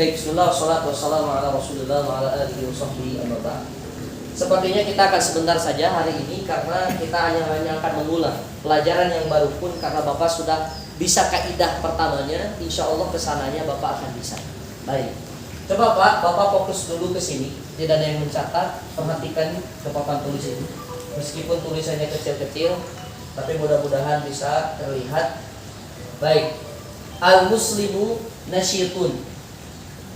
Baik, bismillah, wassalatu wassalamu ala rasulillah wa ala alihi wa sahbihi amma ba'd. Sepertinya kita akan sebentar saja hari ini karena kita hanya akan mengulang pelajaran yang baru pun karena Bapak sudah bisa kaidah pertamanya, insya Allah kesananya Bapak akan bisa. Baik, coba Bapak fokus dulu ke sini, tidak ada yang mencatat, perhatikan ke papan tulis ini. Meskipun tulisannya kecil-kecil, tapi mudah-mudahan bisa terlihat. Baik, al-muslimu nasyitun,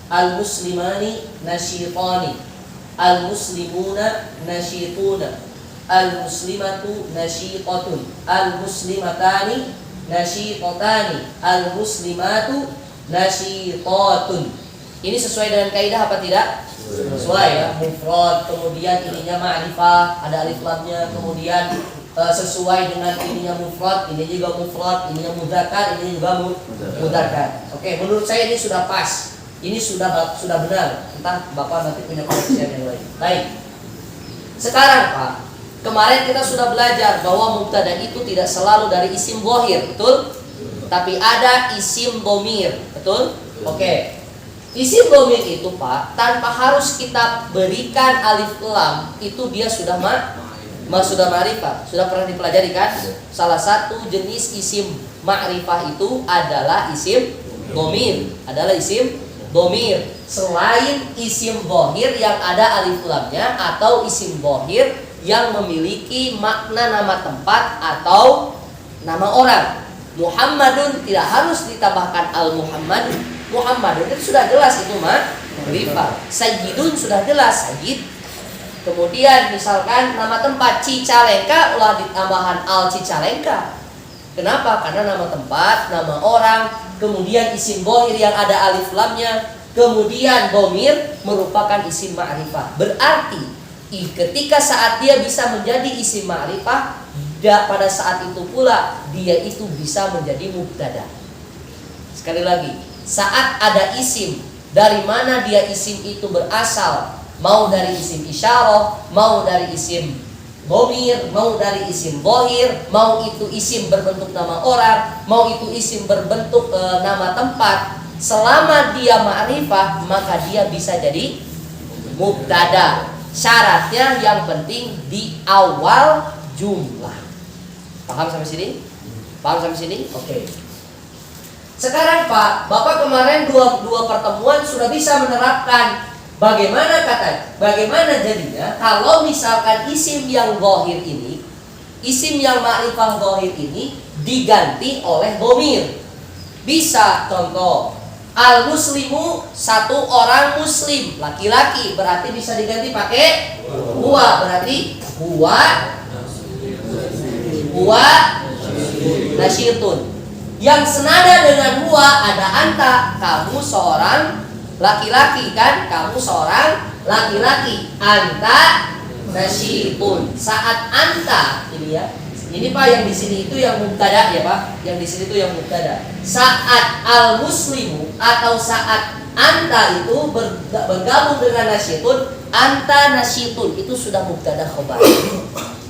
al-muslimani nasyitani, al-muslimuna nasyituna, al-muslimatu nasyitatun, al-muslimatani nasyitatani, al-muslimatu nasyitatun. Ini sesuai dengan kaidah apa tidak? Sesuai ya, mufrad, kemudian ininya ma'rifah, ada alif lamnya, kemudian sesuai dengan ininya mufrad, ini juga mufrad, ininya mudzakkar, ini juga mudzakkar. Oke, menurut saya ini sudah pas. Ini sudah benar. Entah Bapak nanti punya koreksian yang lain. Baik. Sekarang Pak, kemarin kita sudah belajar bahwa mubtada itu tidak selalu dari isim zahir, betul? Tapi ada isim dhamir, betul? Oke. Isim dhamir itu Pak, tanpa harus kita berikan alif lam, itu dia sudah sudah ma'rifah. Sudah pernah dipelajari kan? Salah satu jenis isim ma'rifah itu adalah isim dhamir, dhamir selain isim zahir yang ada alif lamnya atau isim zahir yang memiliki makna nama tempat atau nama orang. Muhammadun tidak harus ditambahkan al-Muhammad. Muhammadun itu sudah jelas itu ma'rifah. Sayyidun sudah jelas sayyid. Kemudian misalkan nama tempat Cicalengka ulah ditambahan al Cicalengka. Kenapa? Karena nama tempat, nama orang, kemudian isim zahir yang ada alif lamnya, kemudian dhamir merupakan isim ma'rifah. Berarti ketika saat dia bisa menjadi isim ma'rifah, pada saat itu pula dia itu bisa menjadi mubtada. Sekali lagi, saat ada isim, dari mana dia isim itu berasal, mau dari isim isyarah, mau dari isim dhamir, mau dari isim zahir, mau itu isim berbentuk nama orang, mau itu isim berbentuk nama tempat, selama dia ma'rifah maka dia bisa jadi mubtada. Syaratnya yang penting di awal jumlah. Paham sampai sini? Paham sampai sini? Oke. Sekarang Pak, Bapak kemarin dua pertemuan sudah bisa menerapkan bagaimana jadinya kalau misalkan isim yang zahir ini, isim yang ma'rifah zahir ini diganti oleh dhamir. Bisa contoh, al-muslimu satu orang muslim, laki-laki, berarti bisa diganti pakai huwa, berarti huwa nasyitun. Yang senada dengan huwa ada anta, kamu seorang laki-laki kan, kamu seorang laki-laki, anta nasyitun. Saat anta ini ya, ini Pak yang di sini itu yang mubtada ya Pak, yang di sini itu yang mubtada. Saat al muslimu atau saat anta itu bergabung dengan nasyitun, anta nasyitun itu sudah mubtada khobar.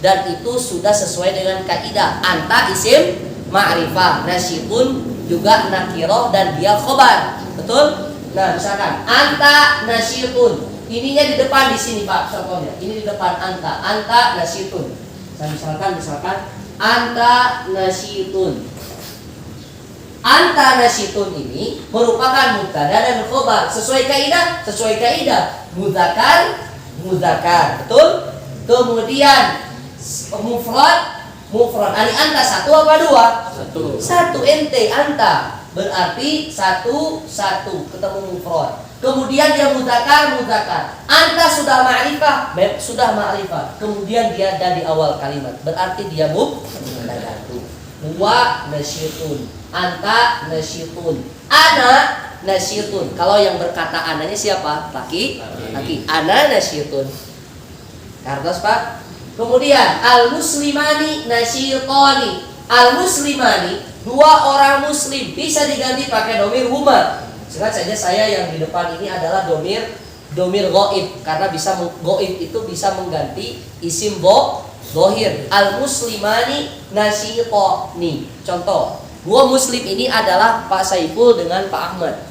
Dan itu sudah sesuai dengan kaidah, anta isim ma'rifah, nasyitun juga nakirah dan dia khobar. Betul? Nah, misalkan anta nasyitun, ininya di depan di sini Pak contohnya. Ini di depan anta nasyitun. Misalkan anta nasyitun. Anta nasyitun ini merupakan mubtada dan khobar. Sesuai kaidah, mudzakkar, betul? Kemudian mufrad. Ani anta satu apa dua? Satu ente anta. Berarti satu ketemu mufrad. Kemudian dia mudzakkar. Anta sudah ma'rifah. Kemudian dia ada di awal kalimat. Berarti dia mubtada. Huwa nasyitun. Anta nasyitun. Ana nasyitun. Kalau yang berkata ananya siapa? Laki. Ana nasyitun. Kartos Pak. Kemudian al-muslimani nasyitani. Al-muslimani, dua orang muslim, bisa diganti pakai dhamir huma. Ingat saja saya yang di depan ini adalah dhamir ghaib, karena bisa ghaib itu bisa mengganti isim zahir. Al-muslimani nasyitani. Contoh, dua muslim ini adalah Pak Saiful dengan Pak Ahmad.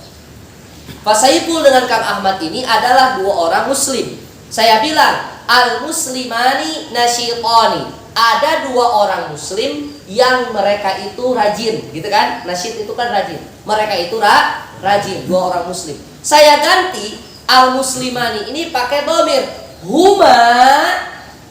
Pak Saiful dengan Kang Ahmad ini adalah dua orang muslim. Saya bilang al-muslimani nasyitani. Ada dua orang muslim yang mereka itu rajin, gitu kan? Nasyid itu kan rajin. Mereka itu rajin, dua orang muslim. Saya ganti al-muslimani ini pakai dhamir. Huma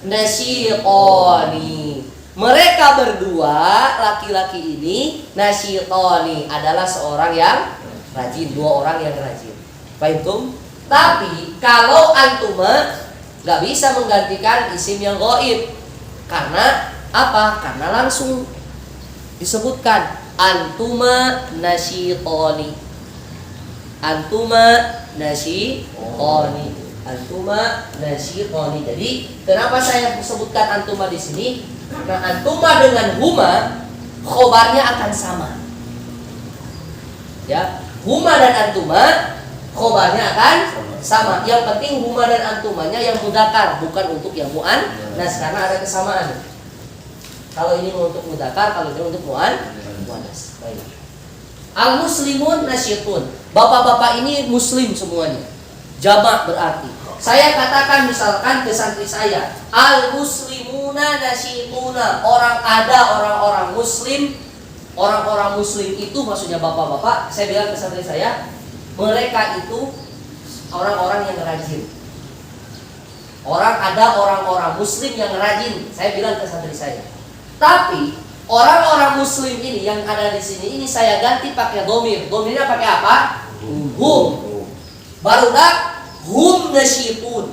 nasyitani. Mereka berdua laki-laki ini nasyitani adalah seorang yang rajin, dua orang yang rajin. Paham? Tapi kalau antuma nggak bisa menggantikan isim yang ghaib. Karena apa? Karena langsung disebutkan antuma nasyitani. Antuma nasyitani. Antuma nasyitani. Jadi kenapa saya sebutkan antuma di sini? Karena antuma dengan huma khobarnya akan sama. Ya, huma dan antuma khobarnya akan sama. Yang penting huma dan antumanya yang mudzakkar, bukan untuk yang muannas, karena ada kesamaan. Kalau ini untuk mudzakkar, kalau ini untuk muannas. Baik. Al muslimun nasyitun. Bapak-bapak ini muslim semuanya. Jamak berarti. Saya katakan misalkan ke santri saya, al muslimuna nasyituna. Orang-orang muslim. Orang-orang muslim itu maksudnya bapak-bapak. Saya bilang ke santri saya, mereka itu orang-orang yang rajin. Orang-orang muslim yang rajin. Saya bilang ke santri saya. Tapi orang-orang muslim ini yang ada di sini ini saya ganti pakai dhamir. Dhamirnya pakai apa? Hum. Barudak hum nasyitun.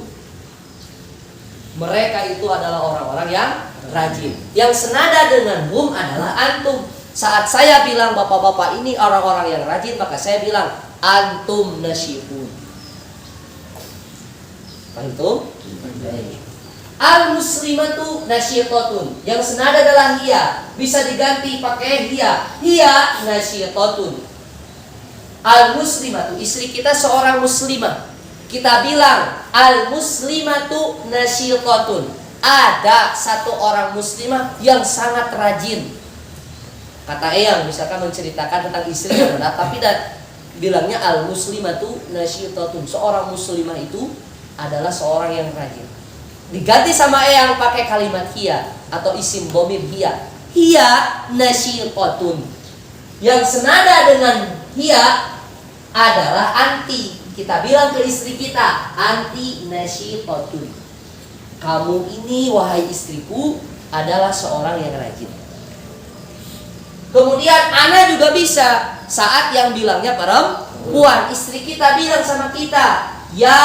Mereka itu adalah orang-orang yang rajin. Yang senada dengan hum adalah antum. Saat saya bilang bapak-bapak ini orang-orang yang rajin, maka saya bilang antum nasyitun. Antum? Al muslimatu nasyitatun. Yang senada adalah hiya. Bisa diganti pakai hiya. Hiya nasyitatun. Al muslimatu, istri kita seorang muslimah. Kita bilang al muslimatu nasyitatun. Ada satu orang muslimah yang sangat rajin. Kata Eyang misalkan menceritakan tentang istrinya, tapi bilangnya al muslimatu nasyitatun. Seorang muslimah itu adalah seorang yang rajin. Diganti sama Eyang pakai kalimat hiya atau isim dhamir hiya. Hiya nasyitatun. Yang senada dengan hiya adalah anti. Kita bilang ke istri kita, anti nasyitatun. Kamu ini wahai istriku adalah seorang yang rajin. Kemudian ana juga bisa saat yang bilangnya perempuan. Istri kita bilang sama kita, ya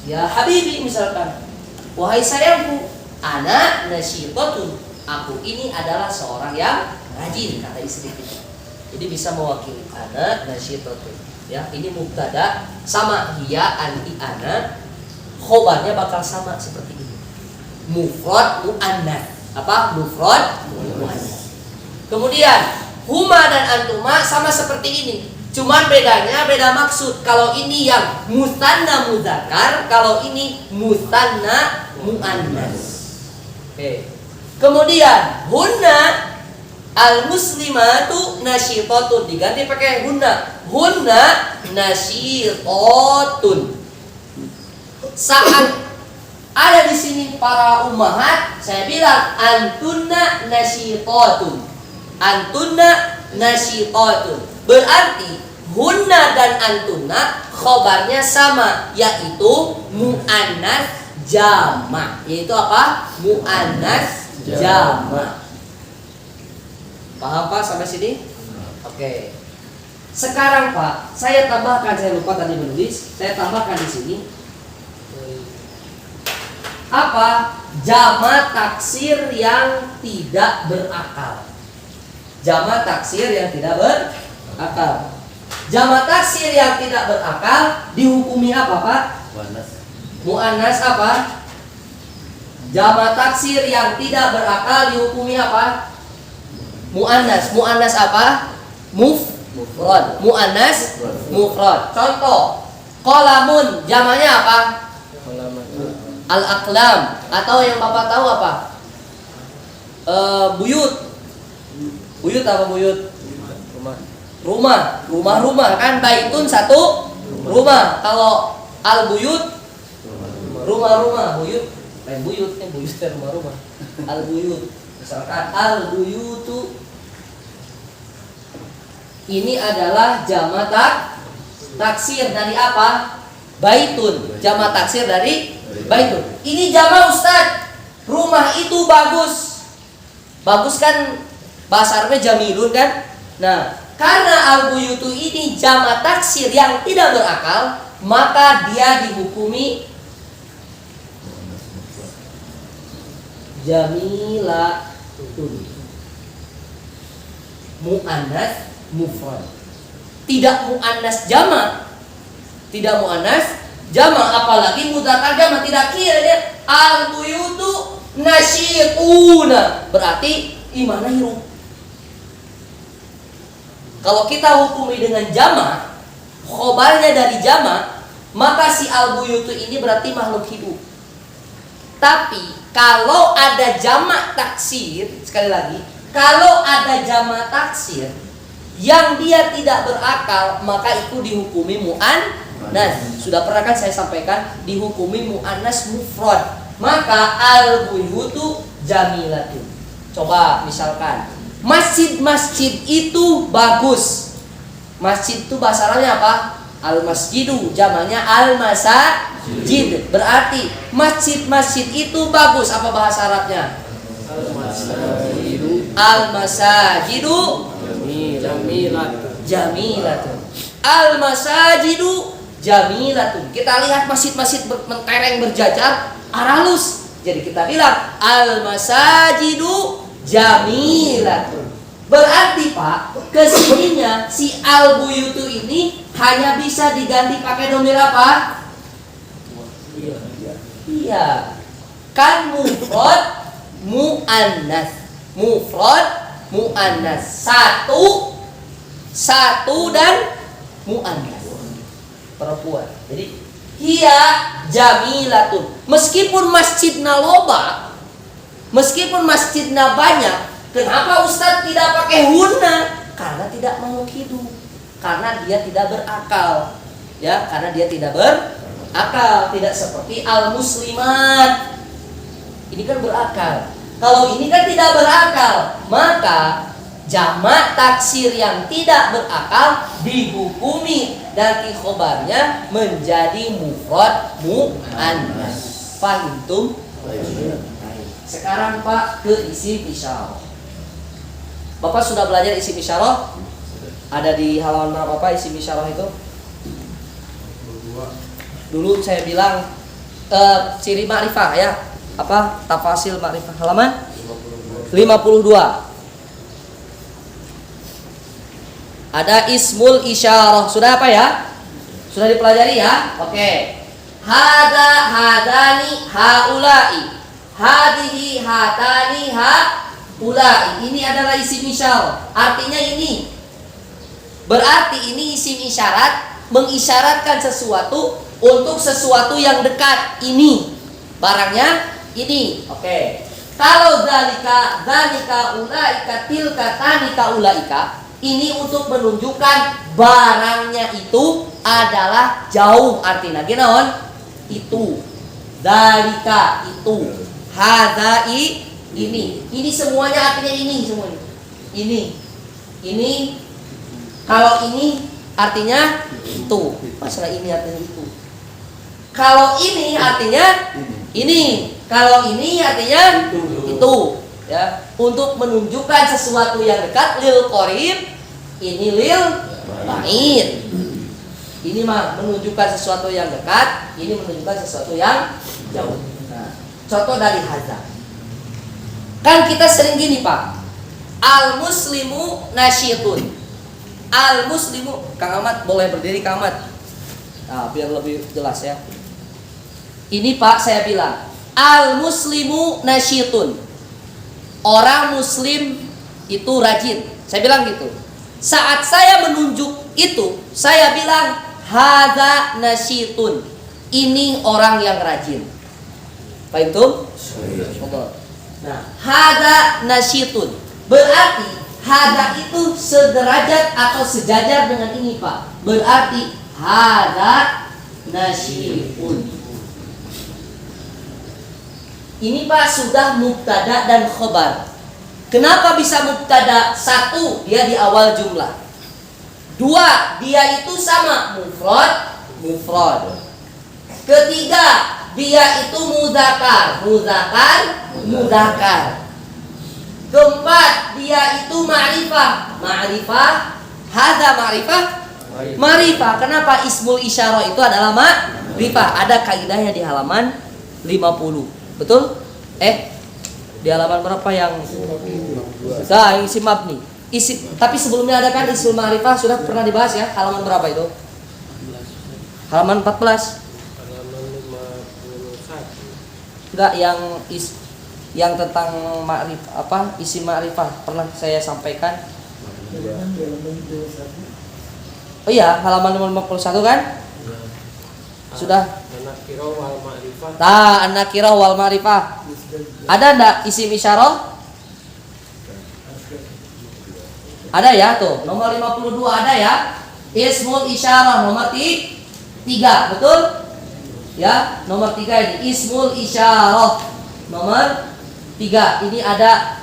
habibi misalkan, wahai sayangku, ana nasyitatun. Aku ini adalah seorang yang rajin, kata istri kita. Jadi bisa mewakili ana nasyitatun. Ya, ini mubtada sama hiya anti ana, khobarnya bakal sama seperti ini. Mufrad muannats. Apa? Mufrad muannats. Kemudian huma dan antuma sama seperti ini. Cuman bedanya beda maksud. Kalau ini yang musanna mudzakkar, kalau ini musanna muannas. Oke. Kemudian hunna al muslimatu nasyitatun, diganti pakai hunna. Hunna nasyitatun. Saat ada di sini para ummahat, saya bilang antunna nasyitatun. Antunna nasyitatun. Berarti hunna dan antunna khobarnya sama, yaitu muannas jamak. Yaitu apa? Muannas jamak. Paham Pak sampai sini? Oke. Sekarang Pak, saya tambahkan, saya lupa tadi menulis, saya tambahkan di sini. Apa? Jamak taksir yang tidak berakal. Jamak taksir yang tidak berakal. Jamak taksir yang tidak berakal dihukumi apa Pak? Muannas apa? Jamak taksir yang tidak berakal dihukumi apa? Muannas. Muannas apa? Mufrad. Muannas mufrad. Contoh, qalamun jamaknya apa? Al-aqlam. Atau yang Bapak tahu apa? Buyut. Buyut apa buyut? Rumah. rumah kan, baitun satu rumah. Kalau al-buyut rumah-rumah, buyut buyut rumah-rumah. Al-buyut, misalkan al-buyutu ini adalah jamak taksir dari apa? Baitun. Jamak taksir dari baitun. Ini jamak Ustaz. Rumah itu bagus. Bagus kan bahasa Arabnya jamilun kan? Nah, karena al-buyutu ini jamak taksir yang tidak berakal, maka dia dihukumi jamilatun. Mu'annas mufrad. Tidak mu'annas jamak. Tidak mu'annas jamak, apalagi mudzakkar jamak. Tidak kira al-buyutu nasyituna. Berarti imana huruf. Kalau kita hukumi dengan jamak, khobarnya dari jamak, maka si al-buyutu ini berarti makhluk hidup. Tapi kalau ada jamak taksir, sekali lagi, kalau ada jamak taksir yang dia tidak berakal, maka itu dihukumi mu'annas. Sudah pernah kan saya sampaikan, dihukumi mu'annas mufrad. Maka al-buyutu jamilatun. Coba misalkan masjid-masjid itu bagus. Masjid itu bahasa Arabnya apa? Al-masjidu, jamaknya al-masajid. Berarti masjid-masjid itu bagus. Apa bahasa Arabnya? Al-masajidu jamilatun. Al-masajidu jamilatun. Kita lihat masjid-masjid mentereng berjajar, aralus. Jadi kita bilang al-masajidu jamilatun. Berarti Pak, kesininya si al-buyutu ini hanya bisa diganti pakai domir apa? Iya. Kan mufrad mu'annas. Mufrad mu'annas. Satu dan mu'annas. Perempuan. Jadi hiya jamilatun. Meskipun masjidna loba, meskipun masjidna banyak, kenapa Ustadz tidak pakai hunna? Karena tidak makhluk hidup. Karena dia tidak berakal. Ya, karena dia tidak berakal. Tidak seperti al-muslimat. Ini kan berakal. Kalau ini kan tidak berakal, maka jamak taksir yang tidak berakal dihukumi dan khobarnya menjadi mufrad mu'annas. Fahimtum? Sekarang Pak ke isim isyarah. Bapak sudah belajar isim isyarah? Ada di halaman berapa Pak isim isyarah itu? Dulu saya bilang ciri ma'rifah ya. Apa? Tafasil ma'rifah. Halaman 52. Ada ismul isyarah. Sudah apa ya? Sudah dipelajari ya? Oke. Hada, hadani, haulai. Hadihi, hatani, haulai. Ini adalah isim isyarah. Artinya ini. Berarti ini isim isyarat mengisyaratkan sesuatu untuk sesuatu yang dekat. Ini barangnya ini. Oke. Kalau zalika, ulaika, tilka, tanika, ulaika, ini untuk menunjukkan barangnya itu adalah jauh. Artinya ginaon? Itu. Zalika itu. Hadai ini. Ini semuanya artinya ini semuanya. Ini. Kalau ini artinya itu. Masalah ini artinya itu. Kalau ini artinya ini. Kalau ini artinya itu. Ya, untuk menunjukkan sesuatu yang dekat, lil qarib, ini lil ba'id. Ini mah menunjukkan sesuatu yang dekat, ini menunjukkan sesuatu yang jauh. Nah, contoh dari hadza. Kan kita sering gini Pak, al-muslimu nasyitun. Al-muslimu, Kang Ahmad boleh berdiri Kang Ahmad. Nah, biar lebih jelas ya. Ini Pak saya bilang, al-muslimu nasyitun. Orang muslim itu rajin. Saya bilang gitu. Saat saya menunjuk itu, saya bilang hadza nasyitun. Ini orang yang rajin. Paham tuh? Nah, hadza nasyitun. Berarti Hada itu sederajat atau sejajar dengan ini, Pak. Berarti hada nasyifun. Ini Pak sudah mubtada dan khobar. Kenapa bisa mubtada? Satu, dia di awal jumlah. Dua, dia itu sama mufrad. Ketiga, dia itu mudzakkar. Keempat, dia itu ma'rifah. Hada ma'rifah. Kenapa? Ismul isyarah itu adalah ma'rifah. Ada kaidahnya di halaman 50. Betul? Di halaman berapa yang isim mabni. Tapi sebelumnya ada kan ismul ma'rifah, sudah pernah dibahas ya. Halaman berapa itu? Halaman 14. Halaman 51. Enggak, yang tentang ma'rifah, isim ma'rifah pernah saya sampaikan. Oh iya, halaman 51 kan? Sudah. An-nakirah wal ma'rifah. An-nakirah wal ma'rifah. Ada enggak isim isyarah? Ada ya tuh, nomor 52 ada ya. Ismul isyarah nomor 3, betul? Ya, nomor 3 ini ismul isyarah nomor 3. Ini ada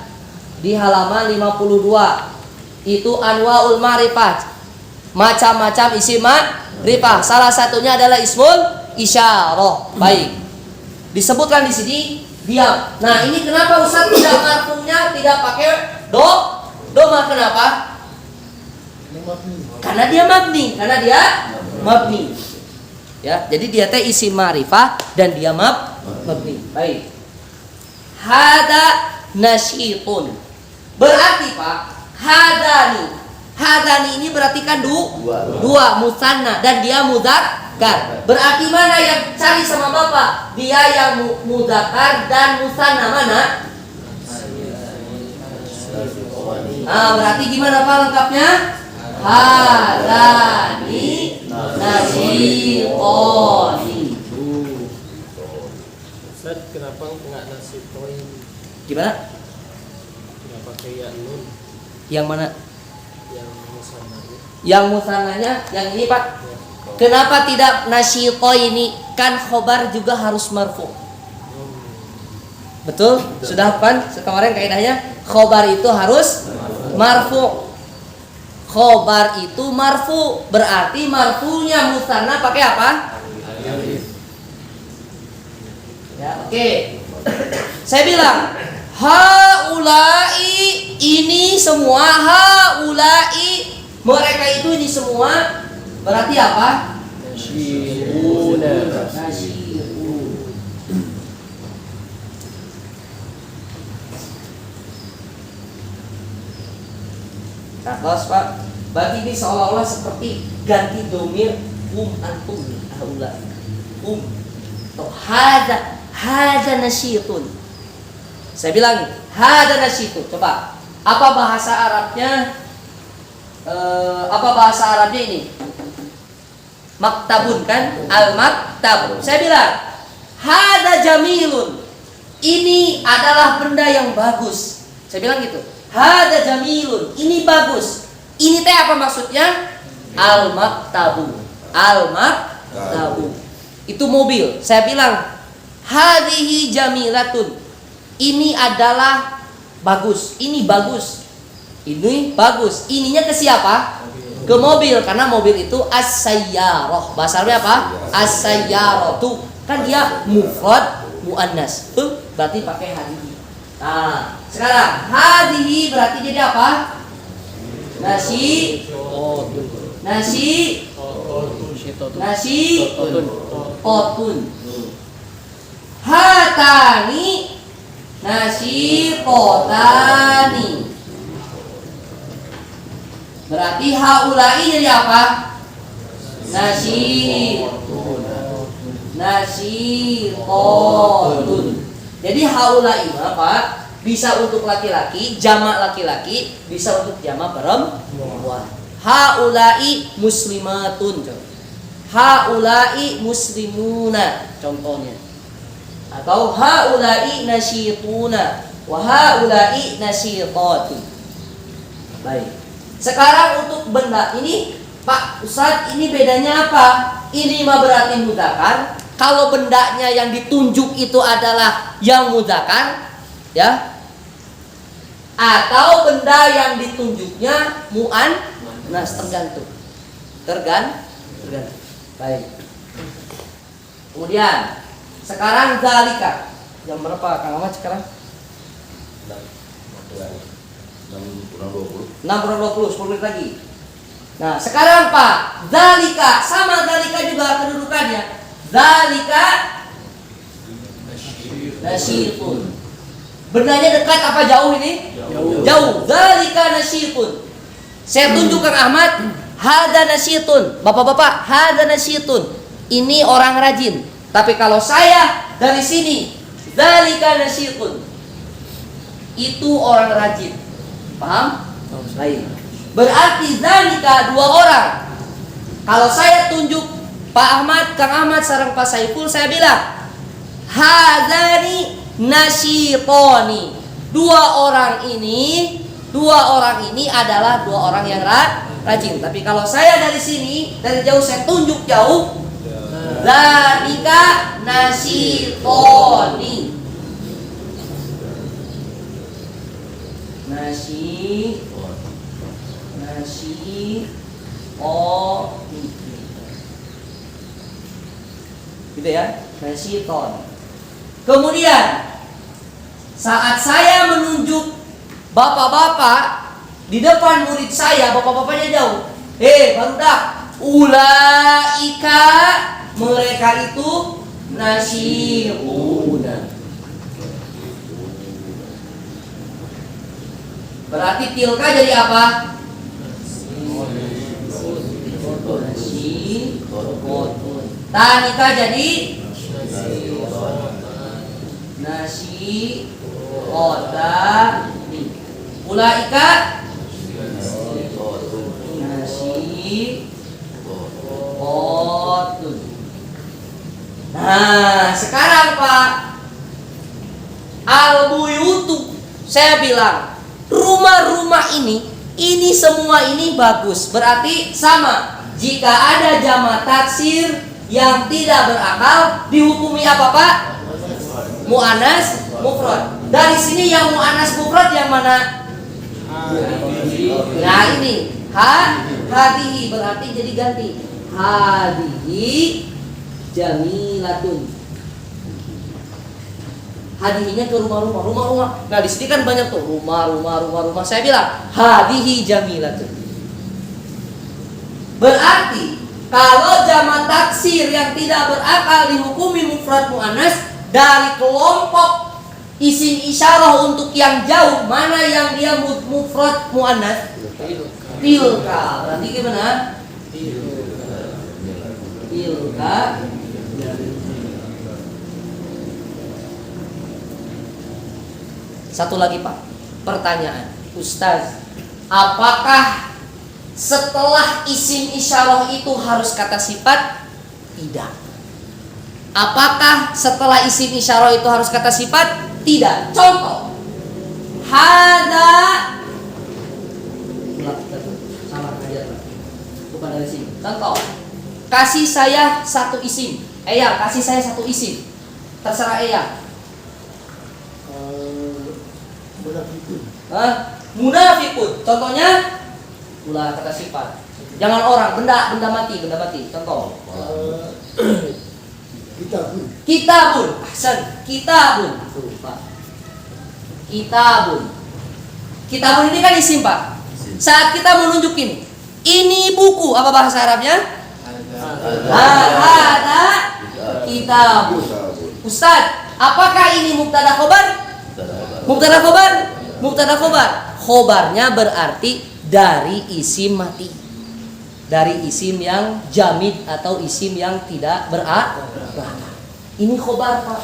di halaman 52. Itu anwaul ma'rifat. Macam-macam isim ma'rifah. Salah satunya adalah ismul isyarah. Baik. Disebutkan di sini diam. Nah, ini kenapa Ustaz tidak marfu'nya tidak pakai doma? Kenapa? Karena dia mabni. Ya, jadi dia teh isim ma'rifah dan dia mabni. Baik. Hada nasyitun. Berarti Pak, hadani ini berarti kan dua musanna dan dia mudzakkar. Berarti mana yang cari sama Bapak? Dia yang mudzakkar dan musanna mana? Berarti gimana Pak lengkapnya? Hadani nasyitoni. Ustaz, kenapa enggak nasyitoin? Gimana? Kenapa kayak nun? Yang mana? Yang musannahnya. Yang musannahnya yang ini Pak. Kenapa tidak nasyito ini? Kan khobar juga harus marfu. Betul? Sudah kan kemarin kaidahnya? Khobar itu harus marfu. Khobar itu marfu, berarti marfunya musanna pakai apa? Ya, oke. Saya bilang haulai ini semua, haulai mereka itu ini semua berarti apa? Nasyiruna. Terus Pak, berarti ini seolah-olah seperti ganti domir antum haula. Hada nasyitun. Saya bilang hada nasyitun. Coba, apa bahasa Arabnya? Apa bahasa Arabnya ini? Maktabun kan? Al-maktab. Saya bilang hada jamilun. Ini adalah benda yang bagus. Saya bilang gitu. Hada jamilun. Ini bagus. Ini teh apa maksudnya? Al-maktabu. Al-maktabu. Itu mobil. Saya bilang hadhihi jamilatun. Ini adalah bagus. Ini bagus. Ini bagus. Ininya ke siapa? Ke mobil, karena mobil itu as-sayyarah. Bahasa Arabnya apa? As-sayyaratu. Kan dia mufrad muannas. Tuh, berarti pakai hadhihi. Nah, sekarang hadhihi berarti jadi apa? Otun. Hatani nasyitotani. Berarti haulai jadi apa? Nasyitotun. Jadi haulai apa? Bisa untuk laki-laki, jamak laki-laki, bisa untuk jamak perempuan. Haulai muslimatun. Haulai muslimuna contohnya. Atau haulai nasyituna wa haulai nasyitatu. Baik. Sekarang untuk benda ini, Pak Ustadz, ini bedanya apa? Ini mah berarti mudzakkar. Kalau bendanya yang ditunjuk itu adalah yang mudzakkar, ya. Atau benda yang ditunjuknya muannas, tergantung. Tergantung. Baik. Kemudian sekarang zalika. Jam berapa Kang Ahmad sekarang? 6:20, 10 menit lagi. Nah, sekarang Pak, zalika, sama zalika juga kedudukannya. Zalika nasyitun. Bendanya dekat apa jauh ini? Jauh. Zalika nasyitun. Saya tunjuk Kang Ahmad, hada nasyitun. Bapak-bapak, hada nasyitun. Ini orang rajin. Tapi kalau saya dari sini, zalika nasyitun. Itu orang rajin. Paham? Baik. Berarti zalika dua orang. Kalau saya tunjuk Pak Ahmad, Kang Ahmad sareng Pak Saiful, saya bilang hadzani nasyitoni. Dua orang ini adalah dua orang yang rajin. Tapi kalau saya dari sini, dari jauh saya tunjuk jauh, zalika nasyitoni. Gitu ya, nasyiton. Kemudian saat saya menunjuk bapak-bapak di depan murid saya, bapak-bapaknya jauh. Barudak, ulaika, mereka itu nasyihuna. Berarti tilka jadi apa? Tanika jadi nasyikotani. Ulaika nasyikotun. Nah, sekarang Pak, al-buyutu, saya bilang rumah-rumah ini semua ini bagus. Berarti sama. Jika ada jamak taksir yang tidak berakal, dihukumi apa Pak? Mu'annas mufrad. Dari sini yang mu'annas mufrad yang mana? Nah ini hadihi, berarti jadi ganti hadihi jamilatun. Hadihinya ke rumah-rumah. Nah di sini kan banyak tuh rumah. Saya bilang hadihi jamilatun. Berarti kalau jamak taksir yang tidak berakal dihukumi mufrad mu'annas, dari kelompok isim isyarah untuk yang jauh, mana yang dia mufrad mu'annas? Tilka. Berarti gimana? Tilka. Satu lagi Pak, pertanyaan Ustaz, apakah setelah isim isyarah itu harus kata sifat? Tidak. Apakah setelah isim isyarah itu harus kata sifat? Tidak. Contoh, hada, sama aja bukan dari sini. Contoh, kasih saya satu isim. Kasih saya satu isim. Terserah munafikun. Contohnya ulah kata sifat. Jangan orang, benda mati. Contoh. Kitabun. Ahsan. Kitabun. Kitabun ini kan isim Pak. Saat kita menunjukin ini buku, apa bahasa Arabnya? Ada kitabun. Ustaz, apakah ini mubtada khobar? Mubtada khobar. Khobarnya berarti dari isim mati, dari isim yang jamid atau isim yang tidak berakal. Ini khobar Pak.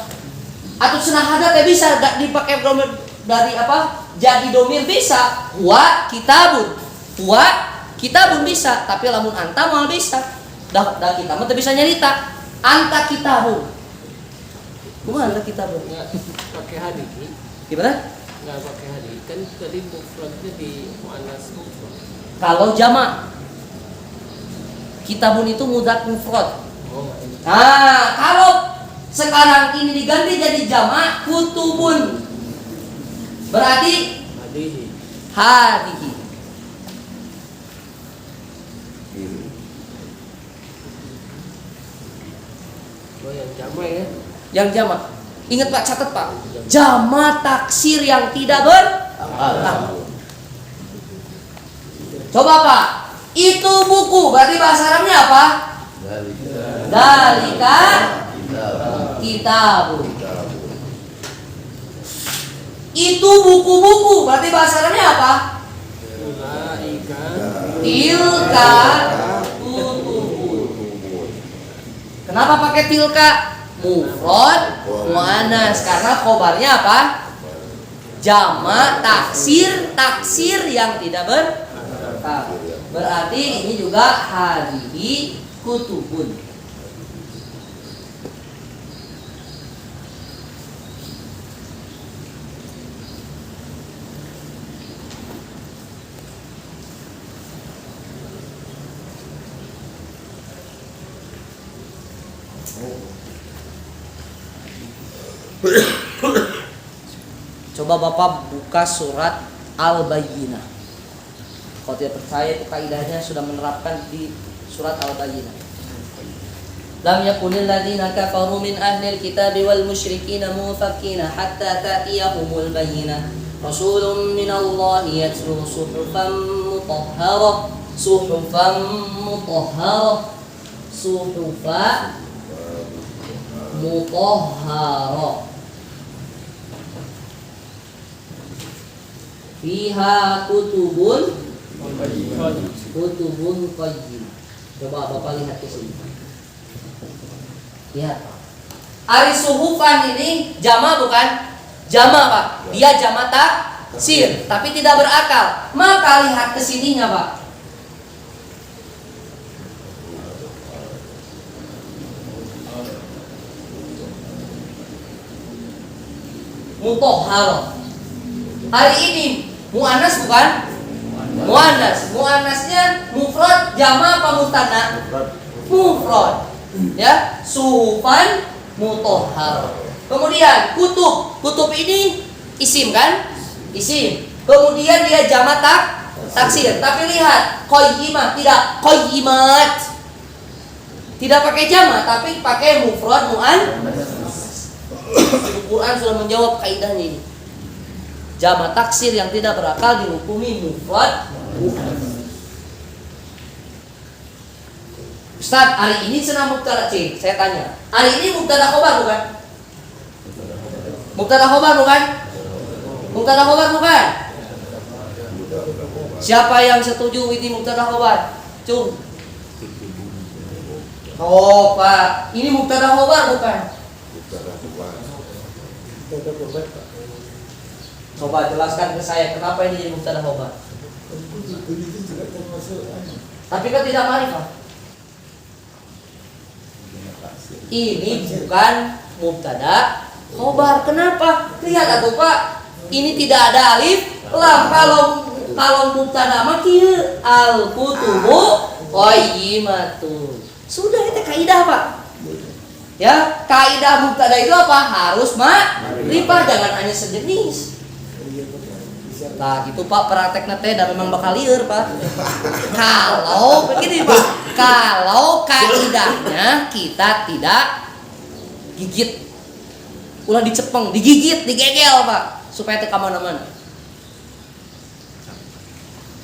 Atau sunah hada bisa gak dipakai dari apa? Jadi domir bisa. Wa kitabun bisa, tapi lamun anta mal bisa. Dah kita mah bisa nyarita. Anta kitabun. Kumaha anta kitabun? Pakai hadihi. Gimana? nggak pakai hari kan tadi mufradnya di muannas mufrad. Kalau jamak, kitabun itu mudzakar mufrad. Oh, Nah, kalau sekarang ini diganti jadi jamak kutubun, berarti hadihi. hadihi. Oh, yang jamak ya. Yang jamak. Ingat Pak, catat Pak. Jamak taksir yang tidak berakal. Coba Pak, itu buku, berarti bahasa Arabnya apa? Dalika kitabun. Itu buku-buku, berarti bahasa Arabnya apa? Ulaika Tilka kutubun. Kenapa pakai tilka? Mufrad muannas, karena khobarnya apa? Jamak taksir yang tidak berakal. Berarti ini juga hadihi kutubun. Coba Bapak buka surat Al-Bayyinah. Kalau tidak percaya itu kaidahnya sudah menerapkan di surat Al-Bayyinah. Lam yakunil ladzina kafaru min ahlil kitabi wal musyrikina mufakkina hatta ta'tiyahumul bayyinah. Rasulun minallahi yatlu suhufan mutahharah. Suhufan mutahharah. Fiha kutubun qayyim. Coba Bapak lihat ke sini. Lihat. Ari suhufan ini jama bukan? Jama Pak. Dia jama taksir, tapi tidak berakal. Maka lihat ke sininya Pak. Mutahharah. Hari ini muannas bukan? Muannas. Muannasnya mufrad, jama apa mutsanna? Mufrad. Ya, suhufan mutahharah. Kemudian kutub. Kutub ini isim kan? Isim. Kemudian dia jama taksir. Tapi lihat, qayyimah tidak qayyimat. Tidak pakai jama tapi pakai mufrad muannas. Al-Quran sudah menjawab kaidahnya ini. Jamak taksir yang tidak berakal dihukumi mufrad. Ustaz, hari ini senang mubtada C. Saya tanya, hari ini mubtada khobar bukan? Mubtada khobar bukan? Mubtada khobar bukan? Siapa yang setuju ini mubtada khobar? Cung. Oh Pak, ini mubtada khobar bukan? Coba jelaskan ke saya kenapa ini jadi mubtada khobar. Tapi kan tidak ma'rifah. Ini bukan mubtada khobar. Kenapa? Lihat atuh Pak. Ini tidak ada alif lam. Kalau mubtada mah kieu al-kutubu qayyimatun. Sudah itu kaidah Pak. Ya, kaidah mubtada itu apa? Harus ma'rifah, jangan hanya sejenis. Nah gitu Pak, prakteknya teh dan memang bakal lieur Pak. Kalau begini Pak, kalau kaidahnya kita tidak gigit, ulah dicepeng, digigit, digegel Pak, supaya teh kemana-mana.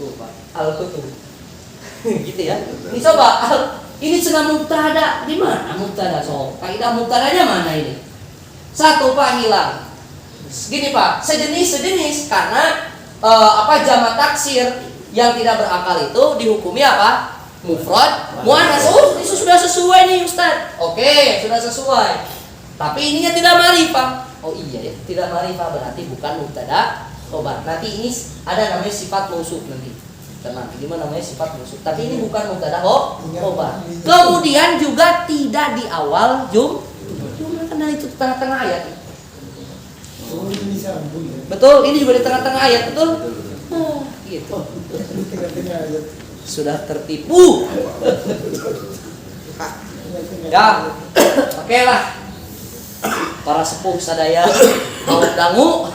Tuh Pak, al-kutub. Gitu ya. Ini coba, ini cenah mubtada, di mana mubtada? So, kaidah mubtadanya mana ini? Satu Pak hilang. Gini Pak, sejenis karena jamak taksir yang tidak berakal itu dihukumi apa? Mufrad muannas. Oh, itu sudah sesuai nih Ustaz. Oke, sudah sesuai. Tapi ininya tidak ma'rifah. Oh iya ya, tidak ma'rifah berarti bukan mubtada khobar. Nanti ini ada namanya sifat mausuf nanti. Tenang, ini namanya sifat mausuf. Tapi ini bukan mubtada khobar. Kemudian juga tidak di awal jumlah karena itu tengah-tengah ayat. Betul, ini juga di tengah-tengah ayat, betul? Gitu. Sudah tertipu. Ya, oke lah. Para sepuh sadaya kaum dangu.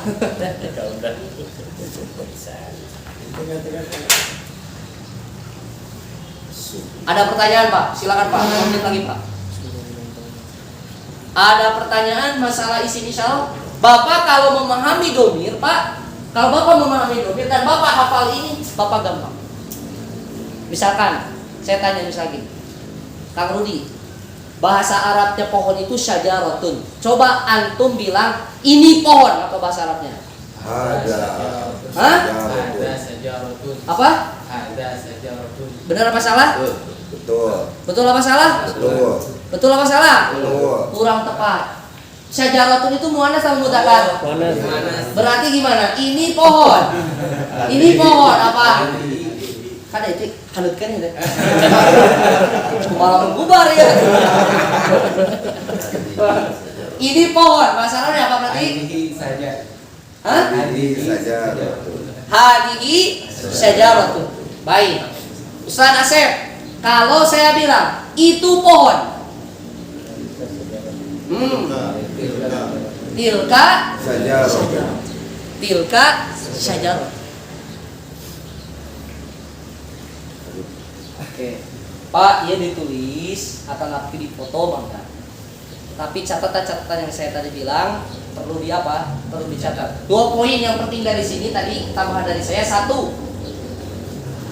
Ada pertanyaan Pak? Silakan Pak. 2 menit lagi Pak. Ada pertanyaan masalah isim isyarah? Bapak kalau memahami domir Pak, kalau Bapak memahami domir dan Bapak hafal ini, Bapak gampang. Misalkan, saya tanya misalnya gini, Kang Rudi, bahasa Arabnya pohon itu syajaratun. Coba antum bilang ini pohon, apa bahasa Arabnya? Ada. Hah? Ada sajaratun. Apa? Ada sajaratun. Benar apa salah? Betul. Betul apa salah? Betul. Betul apa salah? Betul. Kurang tepat. Syajaratun itu muannas sama mudzakkar? Muannas. Berarti gimana? Ini pohon. Ini pohon apa? Kada itu halutkan ya. Malah bubar ya. Ini pohon. Masalahnya apa berarti? Ini saja. Hah? Ini saja. Hadihi syajaratun. Baik. Ustaz Asep, kalau saya bilang itu pohon. Tilka Saja. Tilka syajaratun. Oke. Pak, ya ditulis atau nanti dipoto bangga. Tapi catatan-catatan yang saya tadi bilang perlu di apa? Perlu dicatat. 2 poin yang penting dari sini tadi tambahan dari saya. 1.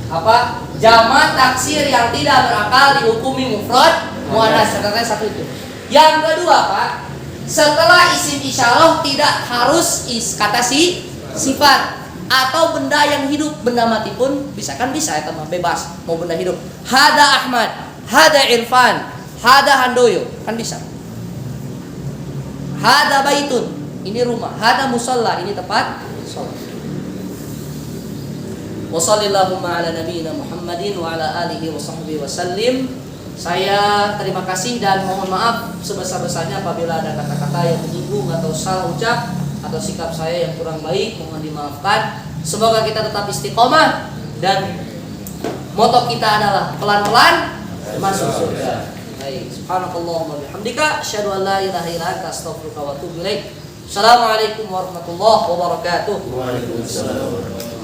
Apa? Jamak taksir yang tidak berakal dihukumi mufrad muannas. Catatan 1 itu. Yang kedua, Pak, setelah isim isyarah tidak harus kata sifat atau benda yang hidup, benda mati pun bisa kan bisa ya teman, bebas mau benda hidup. Hada Ahmad, hada Irfan, hada Handoyo kan bisa. Hada baitun, ini rumah. Hada musalla, ini tempat sholat. Wa sallallahu ala nabiyyina Muhammadin wa ala alihi wa sahbihi wasallim. Saya terima kasih dan mohon maaf sebesar-besarnya apabila ada kata-kata yang menyinggung atau salah ucap atau sikap saya yang kurang baik, mohon dimaafkan. Semoga kita tetap istiqomah dan moto kita adalah pelan-pelan masuk surga. Baik, subhanakallahumma bihamdika asyhadu an la ilaha illa anta astaghfiruka wa atubu ilaik. Assalamualaikum warahmatullahi wabarakatuh. Waalaikumsalam.